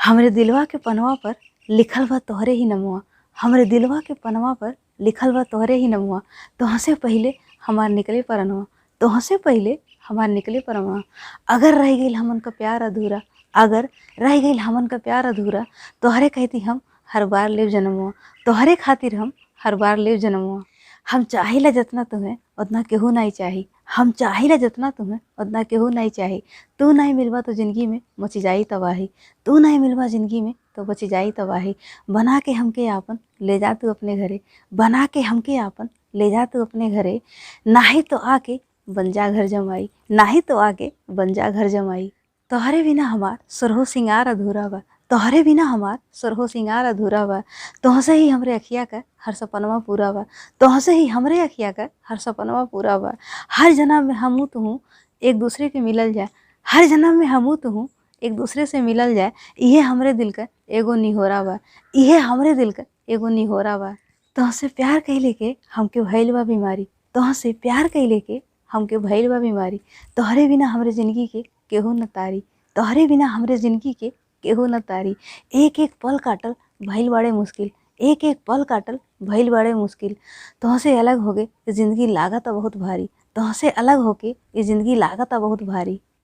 हमरे दिलवा के पनवा पर लिखल बा तोहरे ही नमवा। हमरे दिलवा के पनवा पर लिखल बा तोहरे ही नमवा। तोहसे पहिले हमार निकले परनवा। तोहसे पहिले हमार निकले परनवा। अगर रह गइल हमन का प्यार अधूरा, अगर रह गइल हमन का प्यार अधूरा, तोहरे कहती हम हर बार लेव जनमवा। तोहरे खातिर हम हर बार लेव जनमवा। हम चाहिला जतना तुम्हें उतना केहू नहीं चाही। हम चाहिला जतना तुम्हें उतना केहू नहीं चाही। तू नहीं मिलबा तो जिंदगी में मची जाई तबाही। तू नहीं मिलबा जिंदगी में तो बची जाई तबाही। बना के हमके आपन ले जा तू अपने घरे। बना के हमके आपन ले जा तू अपने घरे। नाही तो आके बन जा घर जमाई। नाही तो आके बन जा घर जमाई। तोहरे बिना हमार सुरहो सिंगार अधूरा बा। तोहरे बिना हमार सुरहो सिंगार अधूरा बा। तोहसे ही हमरे अखिया का हर सपनवा पूरा बा। तोहसे ही हमरे अखिया का हर सपनवा पूरा बा। हर जन्म में हमू तुहू एक दूसरे के मिलल जाए। हर जन्म में हमू तुहू एक दूसरे से मिलल जाए। इहे हमरे दिल का एगो निहोरा बा। इहे हमरे दिल का एगो निहोरा बा। तोहसे प्यार कइले के हमके भइल बा बीमारी। तोहसे प्यार कइले के हमके भइल बा बीमारी। तोहरे बिना हमरे जिंदगी के केहू न तारी। तोहरे बिना हमरे जिंदगी के केहू न तारी। एक एक पल काटल भइल बड़े मुश्किल। एक एक पल काटल भइल बड़े मुश्किल। तोहसे अलग होके ये जिंदगी लागता बहुत भारी। तोहसे अलग होके ये जिंदगी लागता बहुत भारी।